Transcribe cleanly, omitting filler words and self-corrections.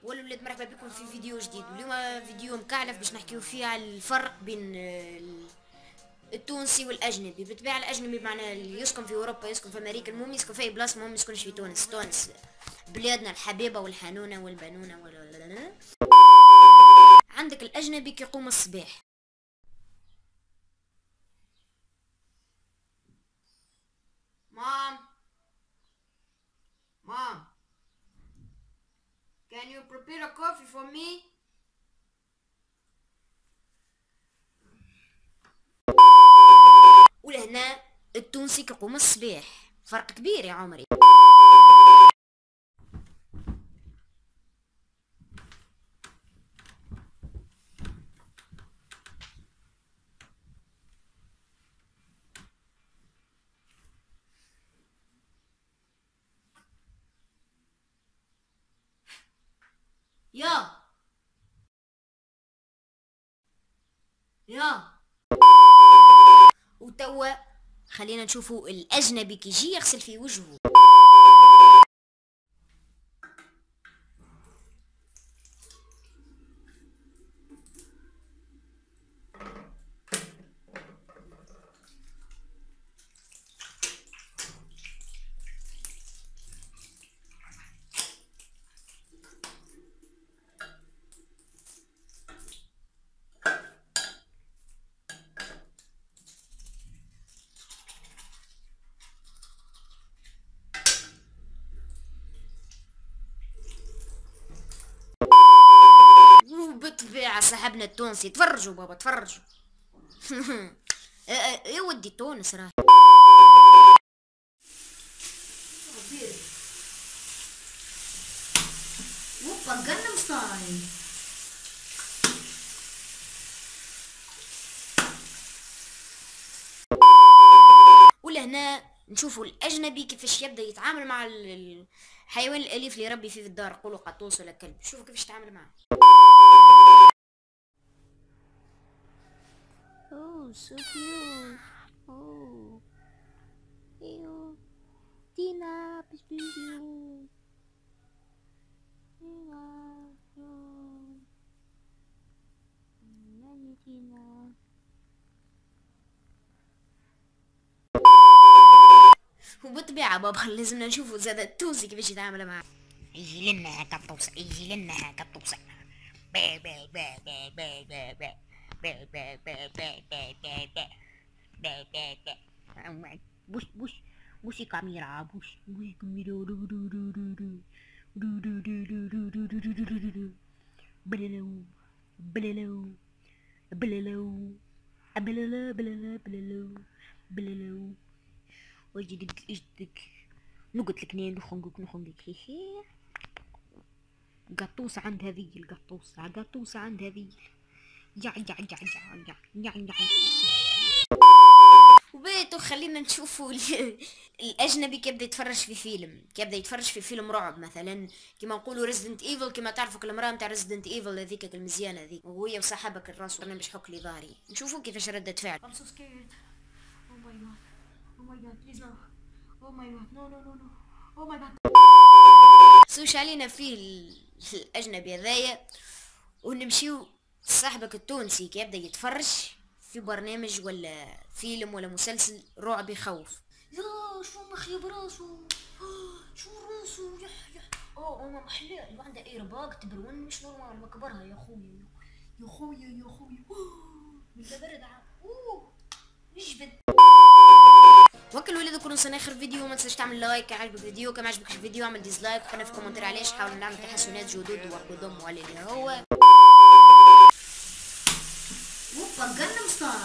والولاد مرحبا بكم في فيديو جديد. اليوم فيديو مكعلف باش نحكيو فيه على الفرق بين التونسي والاجنبي. بالطبيعه الاجنبي معناه اللي يسكن في اوروبا، يسكن في امريكا، المهم يسكن في اي بلاصه، المهم يسكنش في تونس. تونس بلادنا الحبيبه والحنونه والبنونه عندك الاجنبي كيقوم الصباح. مام مام can you prepare a coffee for me؟ ولهنا التونسي كيقوم الصباح، فرق كبير يا عمري. يا يا وتوا خلينا نشوفوا الاجنبي كي يجي يغسل في وجهه. وبالطبيعة صاحبنا التونسي، تفرجوا بابا تفرجوا. يا ودي تونس راه اوبا جنم ستايل. ولهنا نشوفوا الاجنبي كيفاش يبدا يتعامل مع الحيوان الاليف اللي يربي فيه في الدار، قولوا قطوس ولا كلب. شوفوا كيفاش يتعامل معاه. Oh, so cute. Oh, ew. Tina, baby. Tina, oh. Nanny Tina. وبالطبيعة بابا لازمنا نشوفوا زاد التونسي كيفاش يتعامل معاه. يجي لنا قطوس، يجي لنا قطوس. بي بي بي بي بي بي بي بي بي بي بي بي بي بي بي بي. بوش بوش بوشي كاميرا، بوش بوش كاميرا. دو دو دو دو دو دو دو دو دو دو دو دو دو دو دو. بللو بللو بللو بللو بللو بللو بللو. وجدك اجدك نقلت لك نين نخنقك هي قطوسة عند هذي القطوسة، قطوسة عند هذي. يع يع يع يع يع يع يع. وبيتو خلينا نشوفوا الاجنبي كيبدا يتفرج في فيلم، كيبدا يتفرج في فيلم رعب مثلا كيما نقولوا ريزيدنت ايفل، كيما تعرفوا المراه نتاع ريزيدنت ايفل هذيك المزيانه هذيك، وهي وصاحبك الراس انا باش حك لي ظهري. نشوفوا كيفاش ردة فعل. I'm so scared. Oh my god. Oh my god. Please no. Oh my god. No no no no. Oh my god. سوش علينا فيه الاجنبي هذايا، ونمشيو صاحبك التونسي كي يبدا يتفرج في برنامج ولا فيلم ولا مسلسل رعب يخوف. يا شو مخي براسو، شو راسو يح. اوه ما محلاه اللي عنده ايرباك تبرون مش نورمال، ما كبرها يا خويا يا خويا يا خويا. من برد اوه يجبد. وكل الولاد كلهم سنة اخر فيديو، ما تنساش تعمل لايك عجبك الفيديو، كما عجبكش الفيديو اعمل ديسلايك وخلينا في كومنتر علاش، حاول نعمل تحسنات جدد وقدم وعلى اللي هو. اوبا جنم ستار.